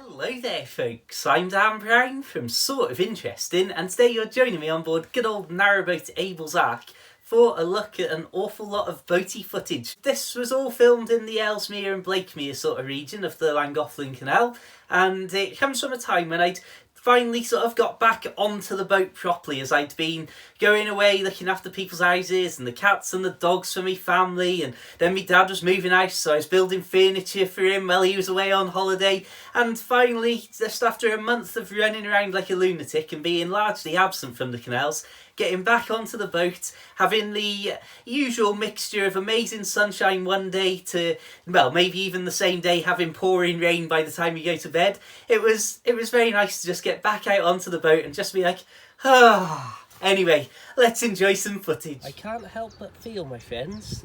Hello there folks, I'm Dan Brown from Sort of Interesting, and today you're joining me on board good old narrowboat Abel's Ark for a look at an awful lot of boaty footage. This was all filmed in the Ellesmere and Blakemere sort of region of the Llangollen Canal, and it comes from a time when I'd finally sort of got back onto the boat properly, as I'd been going away looking after people's houses and the cats and the dogs for me family, and then my dad was moving house, so I was building furniture for him while he was away on holiday, and finally, just after a month of running around like a lunatic and being largely absent from the canals, getting back onto the boat, having the usual mixture of amazing sunshine one day to, well, maybe even the same day having pouring rain by the time you go to bed. It was very nice to just get back out onto the boat and just be like, ah. Anyway, let's enjoy some footage. I can't help but feel, my friends,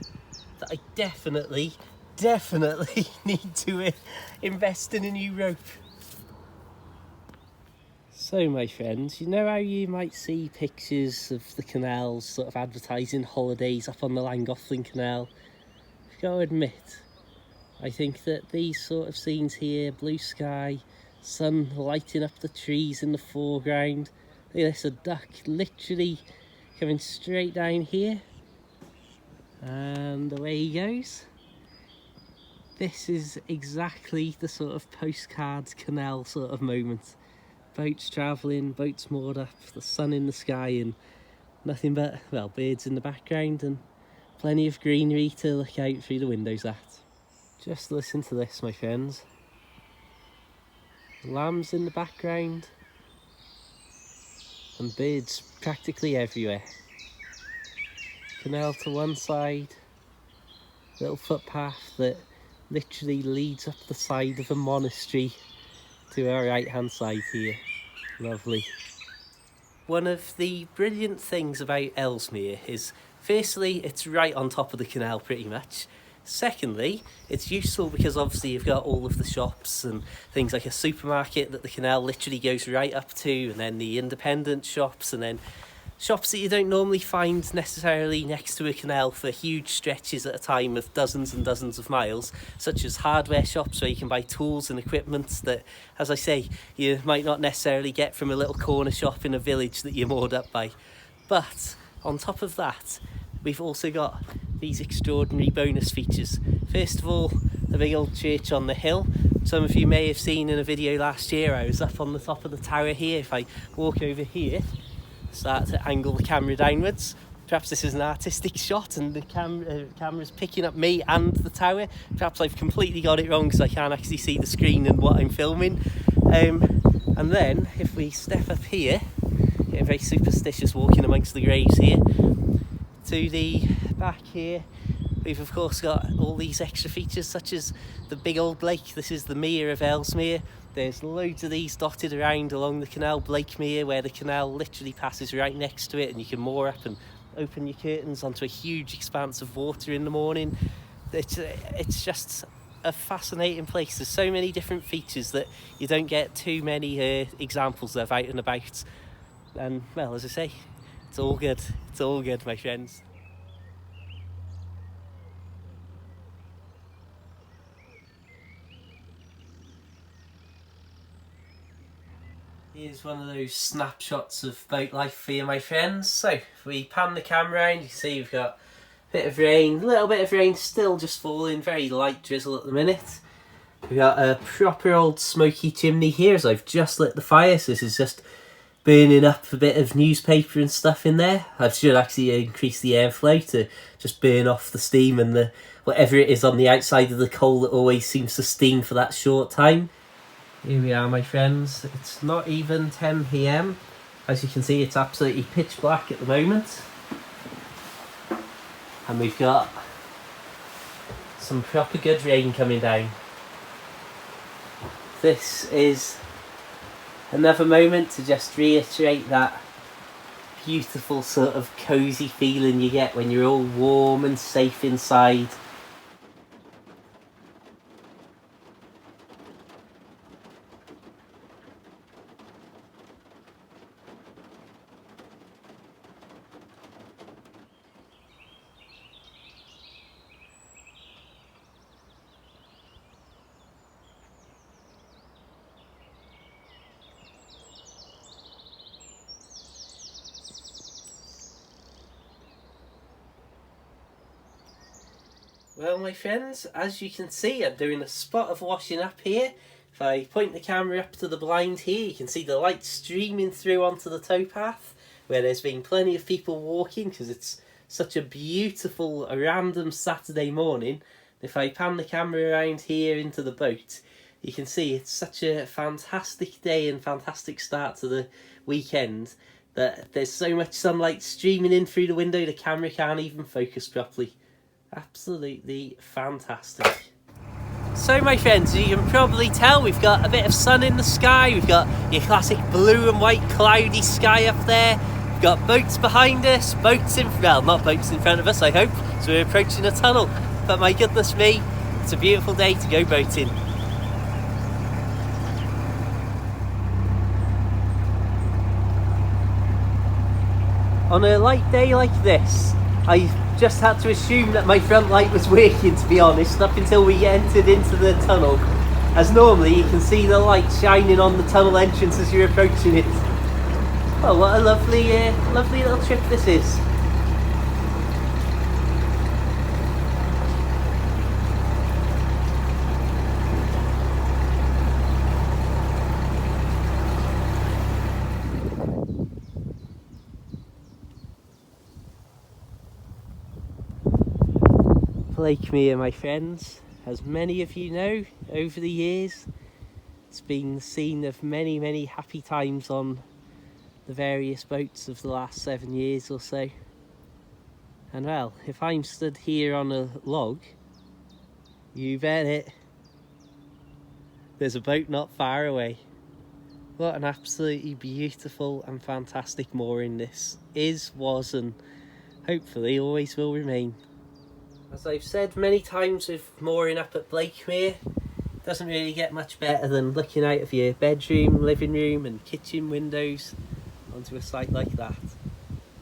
that I definitely need to invest in a new rope. So my friends, you know how you might see pictures of the canals sort of advertising holidays up on the Llangollen Canal? I've got to admit, I think that these sort of scenes here, blue sky, sun lighting up the trees in the foreground, look at this, a duck literally coming straight down here, and away he goes. This is exactly the sort of postcards canal sort of moment. Boats travelling, boats moored up, the sun in the sky, and nothing but, well, birds in the background and plenty of greenery to look out through the windows at. Just listen to this, my friends. Lambs in the background and birds practically everywhere. Canal to one side, little footpath that literally leads up the side of a monastery to our right hand side here. Lovely. One of the brilliant things about Ellesmere is, firstly, it's right on top of the canal pretty much. Secondly, it's useful because obviously you've got all of the shops and things like a supermarket that the canal literally goes right up to, and then the independent shops, and then shops that you don't normally find necessarily next to a canal for huge stretches at a time of dozens and dozens of miles, such as hardware shops where you can buy tools and equipment that, as I say, you might not necessarily get from a little corner shop in a village that you're moored up by. But on top of that, we've also got these extraordinary bonus features. First of all, the big old church on the hill. Some of you may have seen in a video last year, I was up on the top of the tower here. If I walk over here, start to angle the camera downwards. Perhaps this is an artistic shot and the camera's picking up me and the tower. Perhaps I've completely got it wrong because I can't actually see the screen and what I'm filming. And then if we step up here, getting very superstitious walking amongst the graves here, to the back here, we've of course got all these extra features such as the big old lake. This is the Mere of Ellesmere. There's loads of these dotted around along the canal Blakemere, where the canal literally passes right next to it, and you can moor up and open your curtains onto a huge expanse of water in the morning. It's just a fascinating place. There's so many different features that you don't get too many examples of out and about. And, well, as I say, it's all good. It's all good, my friends. Here's one of those snapshots of boat life for you, my friends. So, if we pan the camera around, you can see we've got a bit of rain, a little bit of rain still just falling, very light drizzle at the minute. We've got a proper old smoky chimney here as I've just lit the fire, so this is just burning up a bit of newspaper and stuff in there. I should actually increase the airflow to just burn off the steam and the whatever it is on the outside of the coal that always seems to steam for that short time. Here we are, my friends. It's not even 10 PM. As you can see, it's absolutely pitch black at the moment. And we've got some proper good rain coming down. This is another moment to just reiterate that beautiful sort of cosy feeling you get when you're all warm and safe inside. Well, my friends, as you can see, I'm doing a spot of washing up here. If I point the camera up to the blind here, you can see the light streaming through onto the towpath, where there's been plenty of people walking because it's such a beautiful, random Saturday morning. If I pan the camera around here into the boat, you can see it's such a fantastic day and fantastic start to the weekend that there's so much sunlight streaming in through the window the camera can't even focus properly. Absolutely fantastic. So my friends, you can probably tell we've got a bit of sun in the sky. We've got your classic blue and white cloudy sky up there. We've got boats behind us, not boats in front of us I hope, so we're approaching a tunnel. But my goodness me, it's a beautiful day to go boating. On a light day like this, I just had to assume that my front light was working, to be honest, up until we entered into the tunnel. As normally you can see the light shining on the tunnel entrance as you're approaching it. Oh, what a lovely little trip this is. Ellesmere, my friends, as many of you know, over the years, it's been the scene of many happy times on the various boats of the last 7 years or so. And well, if I'm stood here on a log, you bet it, there's a boat not far away. What an absolutely beautiful and fantastic mooring this is, was, and hopefully always will remain. As I've said many times with mooring up at Ellesmere, it doesn't really get much better than looking out of your bedroom, living room and kitchen windows onto a site like that.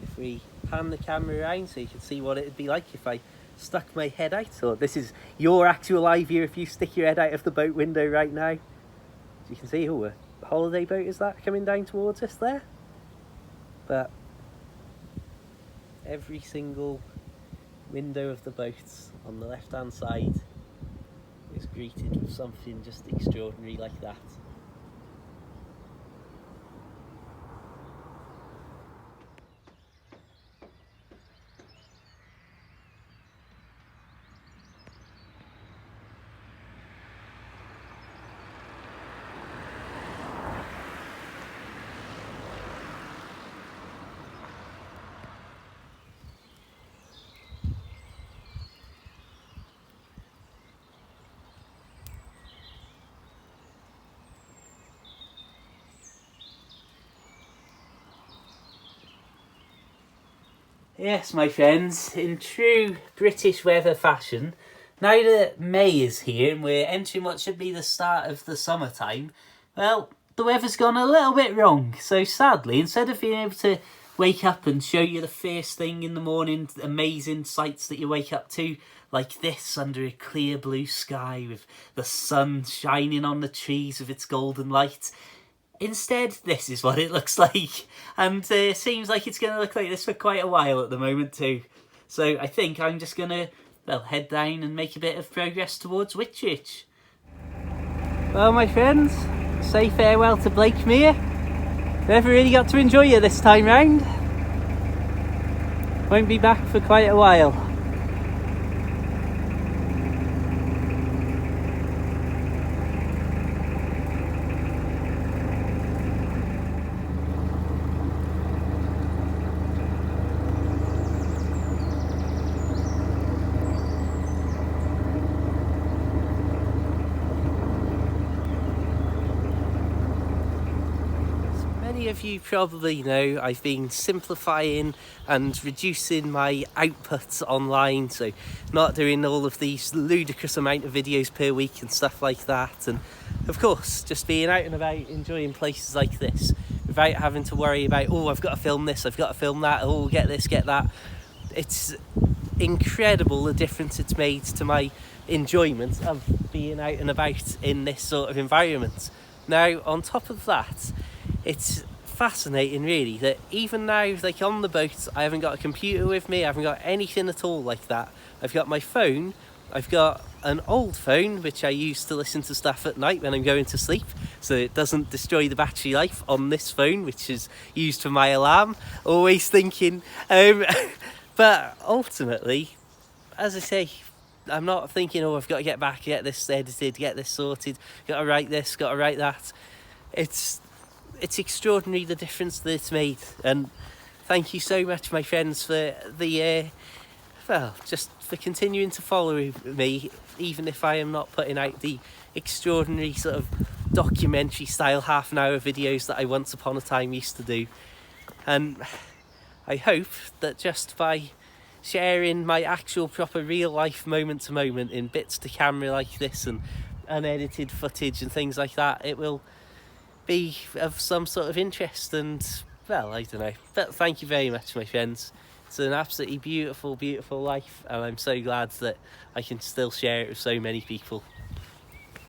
If we pan the camera around so you can see what it would be like if I stuck my head out, or this is your actual eye view if you stick your head out of the boat window right now. As you can see, oh, a holiday boat is that coming down towards us there? But every single window of the boat on the left hand side is greeted with something just extraordinary like that. Yes, my friends, in true British weather fashion, now that May is here and we're entering what should be the start of the summertime, well, the weather's gone a little bit wrong. So sadly, instead of being able to wake up and show you the first thing in the morning, amazing sights that you wake up to, like this under a clear blue sky with the sun shining on the trees with its golden light, instead, this is what it looks like, and it seems like it's going to look like this for quite a while at the moment too. So I think I'm just going to, well, head down and make a bit of progress towards Whitchurch. Well, my friends, say farewell to Ellesmere. Never really got to enjoy you this time round. Won't be back for quite a while. Many of you probably know I've been simplifying and reducing my output online, so not doing all of these ludicrous amount of videos per week and stuff like that, and of course just being out and about enjoying places like this without having to worry about, oh, I've got to film this, I've got to film that, oh, get this, get that. It's incredible the difference it's made to my enjoyment of being out and about in this sort of environment. Now, on top of that, it's fascinating really that even now, like on the boat, I haven't got a computer with me, I haven't got anything at all like that. I've got my phone I've got an old phone which I use to listen to stuff at night when I'm going to sleep, so it doesn't destroy the battery life on this phone, which is used for my alarm. Always thinking, but ultimately, as I say, I'm not thinking, oh, I've got to get back, get this edited, get this sorted, got to write this, got to write that. It's extraordinary the difference that it's made, and thank you so much, my friends, for the just for continuing to follow me, even if I am not putting out the extraordinary sort of documentary style half-an-hour videos that I once upon a time used to do. And I hope that just by sharing my actual proper real life moment to moment in bits to camera like this and unedited footage and things like that, it will be of some sort of interest. And well, I don't know, but thank you very much, my friends. It's an absolutely beautiful, beautiful life, and I'm so glad that I can still share it with so many people.